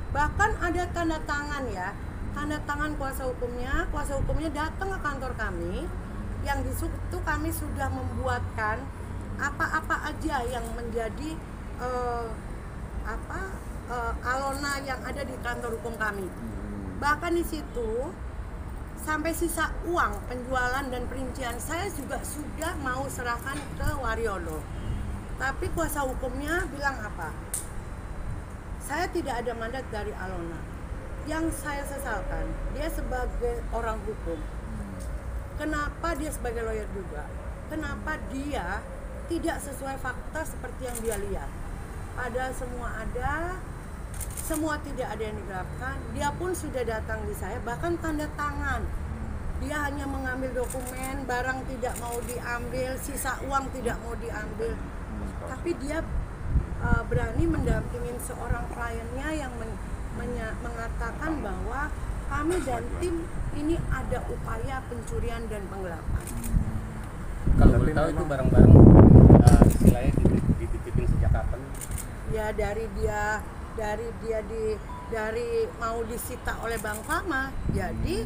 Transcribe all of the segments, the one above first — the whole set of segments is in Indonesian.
Bahkan ada tanda tangan ya, tanda tangan kuasa hukumnya datang ke kantor kami, yang di situ kami sudah membuatkan apa-apa aja yang menjadi alona yang ada di kantor hukum kami. Bahkan di situ sampai sisa uang penjualan dan perincian saya juga sudah mau serahkan ke Waryono. Tapi kuasa hukumnya bilang apa? Saya tidak ada mandat dari Alona. Yang saya sesalkan, dia sebagai orang hukum. Kenapa dia sebagai lawyer juga? Kenapa dia tidak sesuai fakta seperti yang dia lihat? Padahal semua ada, semua tidak ada yang digelapkan. Dia pun sudah datang di saya, bahkan tanda tangan. Dia hanya mengambil dokumen, barang tidak mau diambil, sisa uang tidak mau diambil. Tapi dia berani mendampingin seorang kliennya yang mengatakan bahwa kami dan tim ini ada upaya pencurian dan penggelapan. Kalau boleh tahu itu barang-barang istilahnya dititipin sejak kapan? Ya dari mau disita oleh Bang Fama, jadi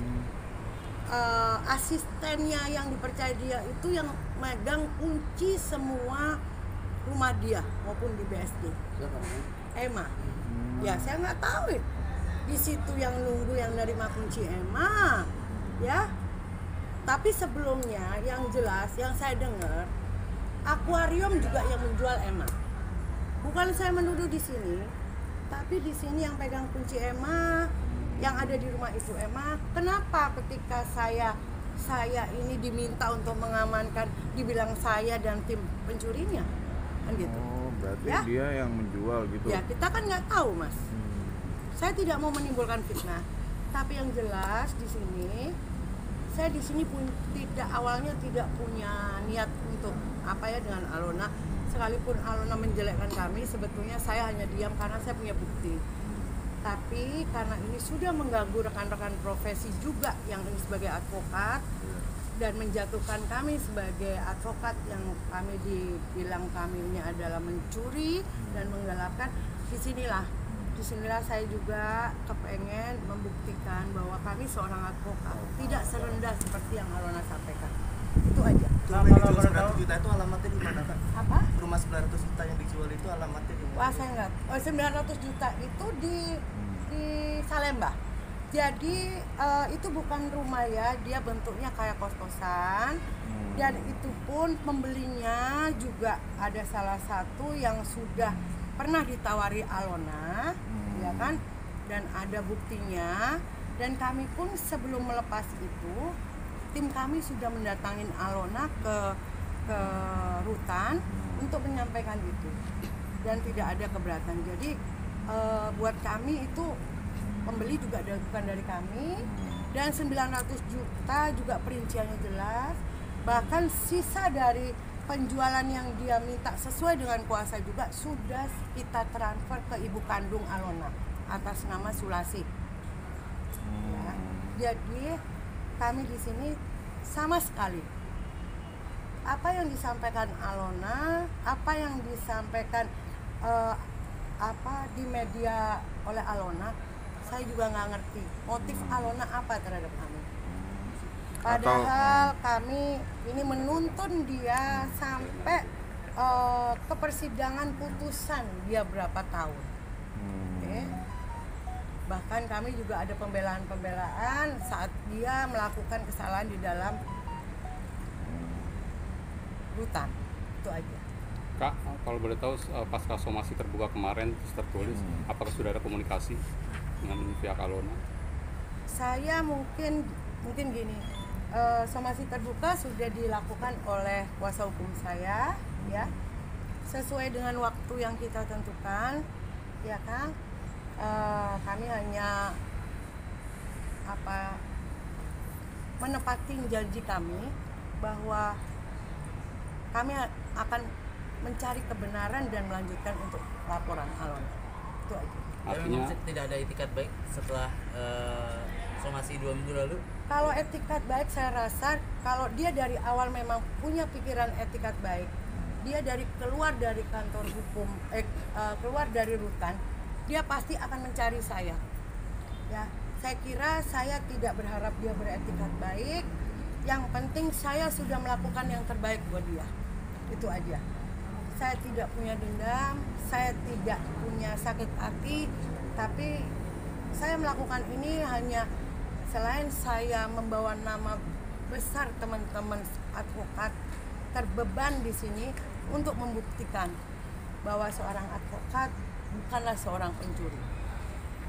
asistennya yang dipercaya dia itu yang megang kunci semua rumah dia maupun di BSD. Emma. Ya saya nggak tahu di situ yang nunggu yang nerima kunci Emma, ya. Tapi sebelumnya yang jelas yang saya dengar akuarium juga yang menjual Emma. Bukan saya menuduh di sini, tapi di sini yang pegang kunci Emma, yang ada di rumah itu Emma. Kenapa ketika saya ini diminta untuk mengamankan, dibilang saya dan tim pencurinya, kan gitu? Oh, berarti ya? Dia yang menjual gitu? Ya kita kan nggak tahu mas. Saya tidak mau menimbulkan fitnah, tapi yang jelas di sini, saya di sini pun awalnya tidak punya niat untuk apa ya dengan Alona. Sekalipun Alona menjelekkan kami, sebetulnya saya hanya diam karena saya punya bukti. Tapi karena ini sudah mengganggu rekan-rekan profesi juga yang ini sebagai advokat dan menjatuhkan kami sebagai advokat yang kami dibilang kami ini adalah mencuri dan menggelapkan, disinilah saya juga kepengen membuktikan bahwa kami seorang advokat tidak serendah seperti yang Alona sampaikan. Itu aja. Rumah yang dijual 900 juta itu alamatnya di mana, Kak? Apa? Rumah 900 juta yang dijual itu alamatnya di mana? Wah, saya enggak. 900 juta itu di Salemba. Jadi itu bukan rumah ya, dia bentuknya kayak kos-kosan. Dan itu pun pembelinya juga ada salah satu yang sudah pernah ditawari Alona, ya kan? Dan ada buktinya. Dan kami pun sebelum melepas itu, tim kami sudah mendatangin Alona ke rutan untuk menyampaikan itu, dan tidak ada keberatan. Jadi buat kami itu pembeli juga bukan dari kami, dan 900 juta juga perinciannya jelas. Bahkan sisa dari penjualan yang dia minta sesuai dengan kuasa juga sudah kita transfer ke ibu kandung Alona atas nama Sulasi. Ya, jadi kami di sini sama sekali apa yang disampaikan Alona, apa yang disampaikan di media oleh Alona, saya juga nggak ngerti motif Alona apa terhadap kami. Padahal kami ini menuntun dia sampai ke persidangan putusan dia berapa tahun. Okay. Bahkan kami juga ada pembelaan saat dia melakukan kesalahan di dalam rutan. Itu aja. Kak, kalau boleh tahu pasca somasi terbuka kemarin tertulis, apakah sudah ada komunikasi dengan pihak Alona? Saya mungkin gini, somasi terbuka sudah dilakukan oleh kuasa hukum saya, ya, sesuai dengan waktu yang kita tentukan, ya kan? Kami hanya menepati janji kami bahwa kami akan mencari kebenaran dan melanjutkan untuk laporan Alona. Itu aja. Artinya tidak ada itikat baik setelah somasi 2 minggu lalu? Kalau etikat baik saya rasa kalau dia dari awal memang punya pikiran etikat baik, dia keluar dari kantor hukum, keluar dari rutan, dia pasti akan mencari saya. Ya, saya kira saya tidak berharap dia beretikat baik. Yang penting saya sudah melakukan yang terbaik buat dia. Itu aja. Saya tidak punya dendam, saya tidak punya sakit hati, tapi saya melakukan ini hanya selain saya membawa nama besar teman-teman advokat terbeban di sini untuk membuktikan bahwa seorang advokat bukanlah seorang pencuri.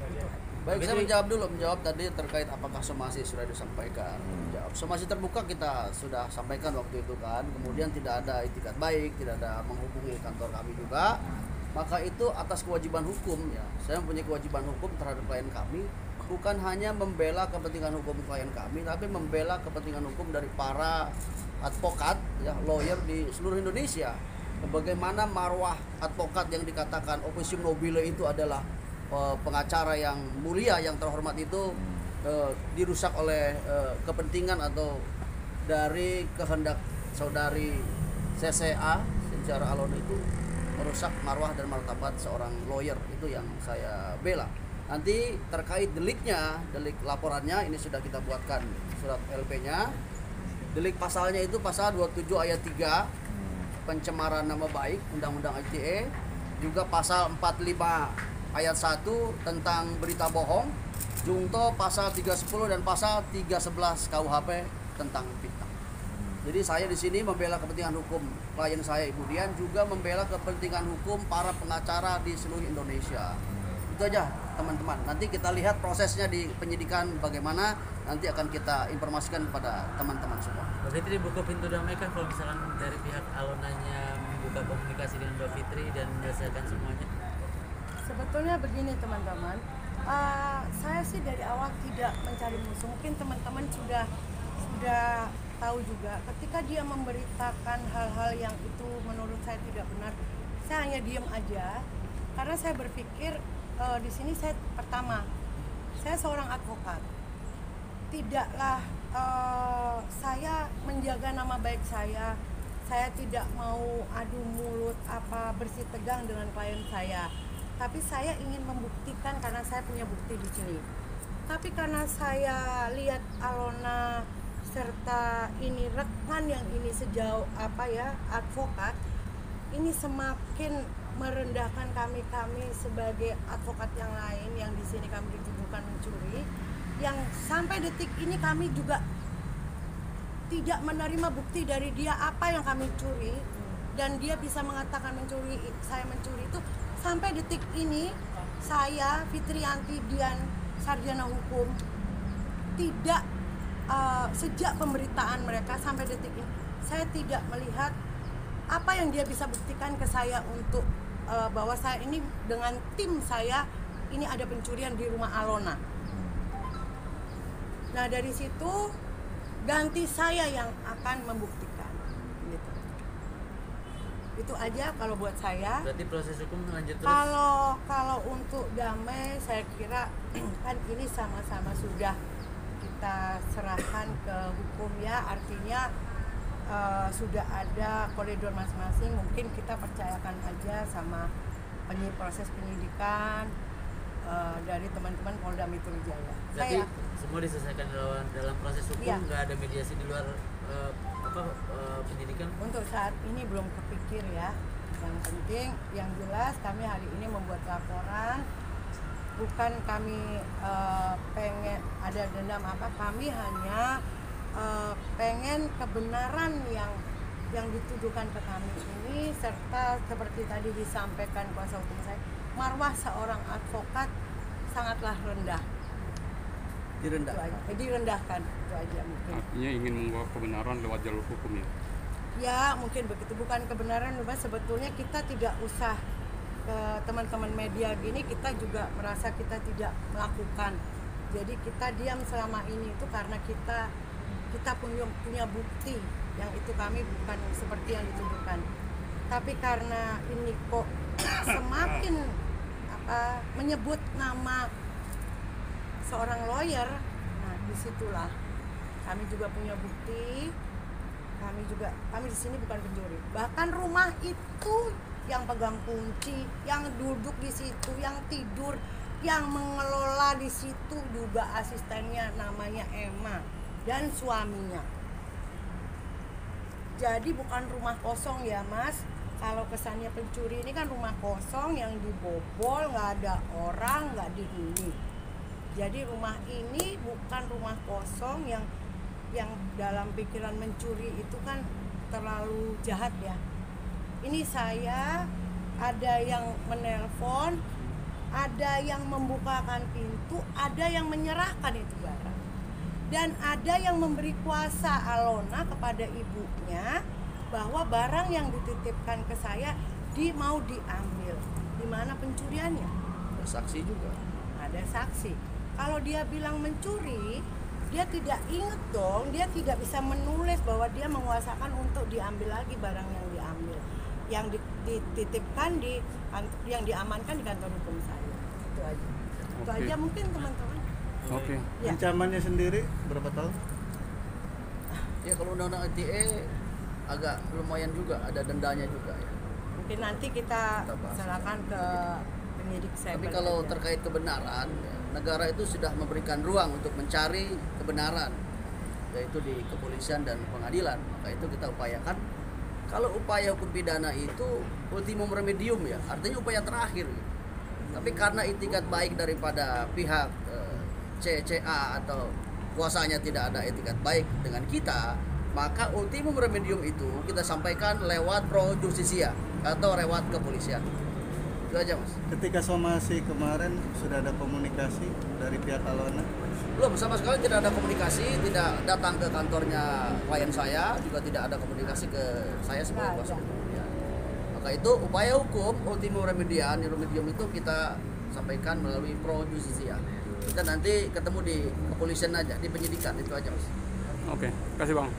Itu. Baik, saya menjawab tadi terkait apakah somasi sudah disampaikan. Menjawab. Somasi terbuka kita sudah sampaikan waktu itu kan. Kemudian tidak ada itikat baik, tidak ada menghubungi kantor kami juga. Maka itu atas kewajiban hukum ya. Saya mempunyai kewajiban hukum terhadap klien kami, bukan hanya membela kepentingan hukum klien kami, tapi membela kepentingan hukum dari para advokat ya, lawyer di seluruh Indonesia. Bagaimana marwah advokat yang dikatakan officium nobile itu adalah pengacara yang mulia, yang terhormat itu dirusak oleh kepentingan atau dari kehendak saudari CCA secara alon itu merusak marwah dan martabat seorang lawyer. Itu yang saya bela. Nanti terkait deliknya, delik laporannya ini sudah kita buatkan surat LP-nya. Delik pasalnya itu pasal 27 ayat 3 pencemaran nama baik Undang-Undang ITE, juga pasal 45 ayat 1 tentang berita bohong, jungto pasal 310 dan pasal 311 KUHP tentang fitnah. Jadi saya di sini membela kepentingan hukum klien saya Ibu Dian, juga membela kepentingan hukum para pengacara di seluruh Indonesia. Itu aja teman-teman. Nanti kita lihat prosesnya di penyidikan bagaimana, nanti akan kita informasikan kepada teman-teman semua. Mbak Fitri, buku pintu damai kan kalau misalkan dari pihak Alonanya membuka komunikasi dengan Mbak Fitri dan menyelesaikan semuanya. Sebetulnya begini teman-teman, saya sih dari awal tidak mencari musuh. Mungkin teman-teman sudah tahu juga, ketika dia memberitakan hal-hal yang itu menurut saya tidak benar, saya hanya diam aja, karena saya berpikir di sini pertama, saya seorang advokat, tidaklah saya menjaga nama baik saya tidak mau adu mulut bersih tegang dengan klien saya. Tapi saya ingin membuktikan karena saya punya bukti di sini. Tapi karena saya lihat Alona serta ini rekan yang ini sejauh advokat, ini semakin merendahkan kami sebagai advokat yang lain yang di sini kami dituduhkan mencuri, yang sampai detik ini kami juga tidak menerima bukti dari dia apa yang kami curi, dan dia bisa mengatakan saya mencuri itu. Sampai detik ini saya Fitriyanti Dian, sarjana hukum, tidak sejak pemberitaan mereka sampai detik ini saya tidak melihat apa yang dia bisa buktikan ke saya untuk bahwa saya ini dengan tim saya ini ada pencurian di rumah Alona. Nah dari situ ganti saya yang akan membuktikan gitu. Itu aja kalau buat saya. Berarti proses hukum lanjut terus. Kalau untuk damai saya kira kan ini sama-sama sudah kita serahkan ke hukum ya, artinya sudah ada koridor masing-masing, mungkin kita percayakan aja sama proses penyidikan dari teman-teman Polda Metro Jaya. Berarti semua diselesaikan dalam proses hukum, iya. Nggak ada mediasi di luar penyidikan? Untuk saat ini belum kepikir ya. Yang penting, yang jelas kami hari ini membuat laporan, bukan kami pengen ada dendam kami hanya pengen kebenaran yang dituduhkan ke kami ini, serta seperti tadi disampaikan kuasa hukum saya, marwah seorang advokat sangatlah rendah. Direndahkan itu aja mungkin. Artinya ingin membawa kebenaran lewat jalur hukum ya? Ya mungkin begitu, bukan kebenaran, sebetulnya kita tidak usah teman-teman media gini, kita juga merasa kita tidak melakukan. Jadi kita diam selama ini itu karena kita punya bukti yang itu kami bukan seperti yang dituduhkan. Tapi karena ini kok semakin menyebut nama seorang lawyer, nah disitulah kami juga punya bukti. Kami di sini bukan pencuri. Bahkan rumah itu yang pegang kunci, yang duduk di situ, yang tidur, yang mengelola di situ juga asistennya namanya Emma dan suaminya. Jadi bukan rumah kosong ya Mas. Kalau kesannya pencuri ini kan rumah kosong yang dibobol, nggak ada orang, nggak dihuni. Jadi rumah ini bukan rumah kosong yang dalam pikiran mencuri itu kan terlalu jahat ya. Ini saya ada yang menelpon, ada yang membukakan pintu, ada yang menyerahkan itu barang. Dan ada yang memberi kuasa Alona kepada ibunya bahwa barang yang dititipkan ke saya mau diambil. Di mana pencuriannya? Ada saksi juga. Ada saksi. Kalau dia bilang mencuri, dia tidak ingat dong, dia tidak bisa menulis bahwa dia menguasakan untuk diambil lagi barang yang diambil, yang dititipkan yang diamankan di kantor hukum saya. Itu aja. Itu Oke. aja mungkin teman-teman. Oke. Ya. Ancamannya sendiri berapa tahun? Ya kalau undang-undang ITE agak lumayan juga, ada dendanya juga ya. Mungkin nanti kita Kita bahas. serahkan ke penyidik cyber. Tapi kalau aja. terkait kebenaran, ya, negara itu sudah memberikan ruang untuk mencari kebenaran, yaitu di kepolisian dan pengadilan. Maka itu kita upayakan. Kalau upaya hukum pidana itu ultimum remedium ya, artinya upaya terakhir. Tapi karena itikat baik daripada pihak CCA atau kuasanya tidak ada itikat baik dengan kita, maka ultimum remedium itu kita sampaikan lewat pro justisia atau lewat kepolisian. Itu aja Mas. Ketika somasi kemarin sudah ada komunikasi dari pihak Alona? Belum, sama sekali tidak ada komunikasi, tidak datang ke kantornya klien saya, juga tidak ada komunikasi ke saya sebagai kuasa hukum. Ya. Maka itu upaya hukum ultimum remedium itu kita sampaikan melalui pro justisia. Kita nanti ketemu di kepolisian aja, di penyidikan, itu aja Mas. Oke, kasih Bang.